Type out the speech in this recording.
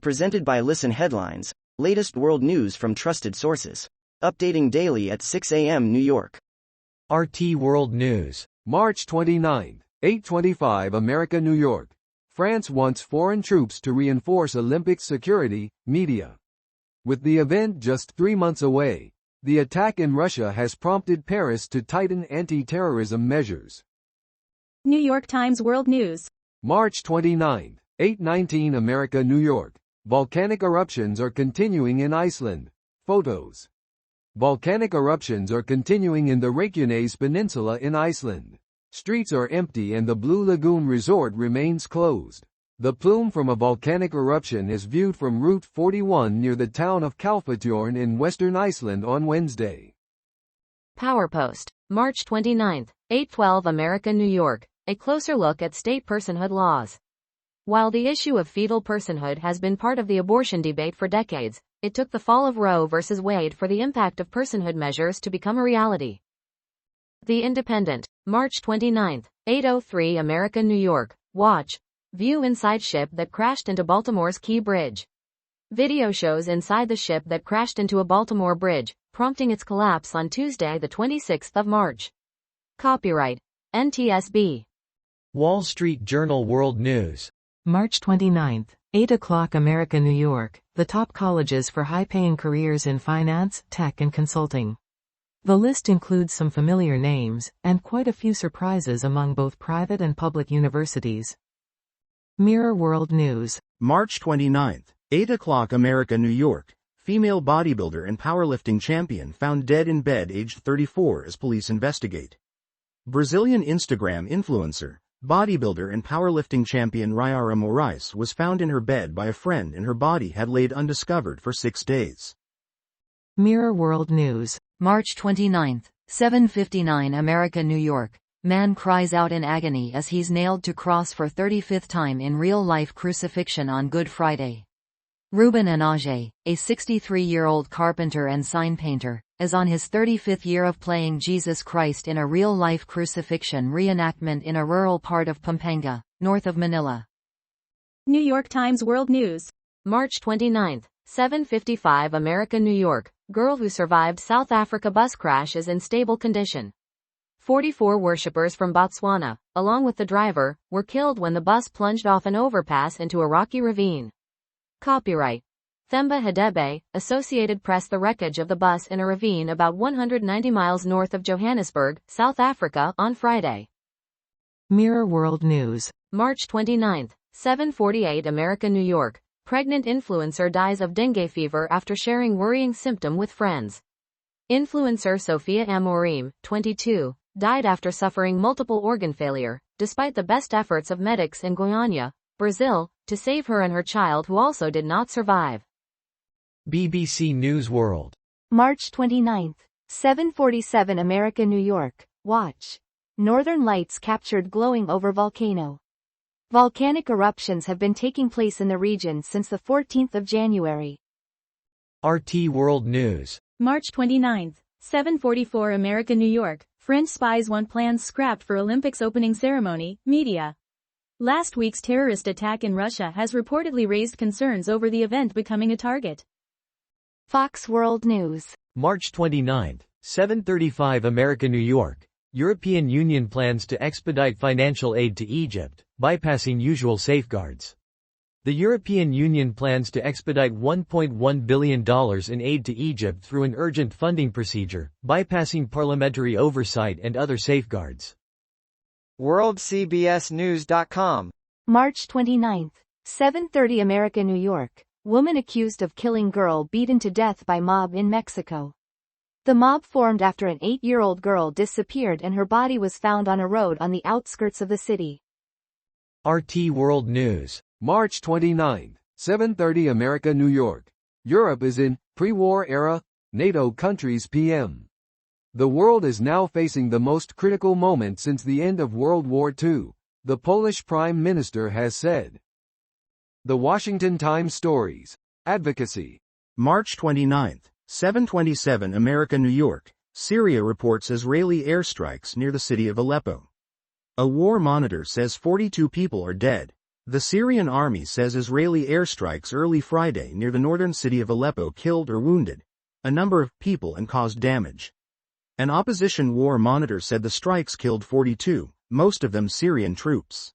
Presented by Listen Headlines, latest world news from trusted sources. Updating daily at 6 a.m. New York. RT World News. March 29, 8:25 America, New York. France wants foreign troops to reinforce Olympic security, media. With the event just 3 months away, the attack in Russia has prompted Paris to tighten anti-terrorism measures. New York Times World News. March 29, 8:19 America, New York. Volcanic eruptions are continuing in Iceland. Photos. Volcanic eruptions are continuing in the Reykjanes Peninsula in Iceland. Streets are empty and the Blue Lagoon Resort remains closed. The plume from a volcanic eruption is viewed from Route 41 near the town of Kalfatjörn in western Iceland on Wednesday. PowerPost. March 29, 8:12 America, New York. A closer look at state personhood laws. While the issue of fetal personhood has been part of the abortion debate for decades, it took the fall of Roe v. Wade for the impact of personhood measures to become a reality. The Independent. March 29, 8:03 America, New York. Watch. View inside ship that crashed into Baltimore's Key Bridge. Video shows inside the ship that crashed into a Baltimore bridge, prompting its collapse on Tuesday the 26th of March. Copyright NTSB. Wall Street Journal World News. March 29, 8 o'clock America, New York. The top colleges for high-paying careers in finance, tech and consulting. The list includes some familiar names, and quite a few surprises among both private and public universities. Mirror World News. March 29, 8 o'clock America, New York. Female bodybuilder and powerlifting champion found dead in bed aged 34 as police investigate. Brazilian Instagram influencer, bodybuilder and powerlifting champion Rayara Moraes was found in her bed by a friend and her body had laid undiscovered for 6 days. Mirror World News. March 29, 7:59 America, New York. Man cries out in agony as he's nailed to cross for 35th time in real-life crucifixion on Good Friday. Ruben Anage, a 63-year-old carpenter and sign painter, is on his 35th year of playing Jesus Christ in a real-life crucifixion reenactment in a rural part of Pampanga, north of Manila. New York Times World News. March 29, 7:55 America, New York. Girl who survived South Africa bus crash is in stable condition. 44 worshippers from Botswana, along with the driver, were killed when the bus plunged off an overpass into a rocky ravine. Copyright Themba Hadebe, Associated Press. The wreckage of the bus in a ravine about 190 miles north of Johannesburg, South Africa, on Friday. Mirror World News. March 29, 7:48 America, New York. Pregnant influencer dies of dengue fever after sharing worrying symptom with friends. Influencer Sophia Amorim, 22, died after suffering multiple organ failure, despite the best efforts of medics in Goiânia, Brazil, to save her and her child, who also did not survive. BBC News World. March 29, 7:47 America, New York. Watch. Northern lights captured glowing over volcano. Volcanic eruptions have been taking place in the region since the 14th of January. RT World News. March 29, 7:44 America, New York. French spies want plans scrapped for Olympics opening ceremony, media. Last week's terrorist attack in Russia has reportedly raised concerns over the event becoming a target. Fox World News. March 29, 7:35 America, New York. European Union plans to expedite financial aid to Egypt, bypassing usual safeguards. The European Union plans to expedite $1.1 billion in aid to Egypt through an urgent funding procedure, bypassing parliamentary oversight and other safeguards. WorldCBSNews.com. March 29, 7:30 America, New York. Woman accused of killing girl beaten to death by mob in Mexico. The mob formed after an 8-year-old girl disappeared and her body was found on a road on the outskirts of the city. RT World News. March 29, 7:30 America, New York. Europe is in pre-war era, NATO countries PM. The world is now facing the most critical moment since the end of World War II, the Polish Prime Minister has said. The Washington Times Stories. Advocacy. March 29, 7:27 America, New York. Syria reports Israeli airstrikes near the city of Aleppo. A war monitor says 42 people are dead. The Syrian army says Israeli airstrikes early Friday near the northern city of Aleppo killed or wounded a number of people and caused damage. An opposition war monitor said the strikes killed 42, most of them Syrian troops.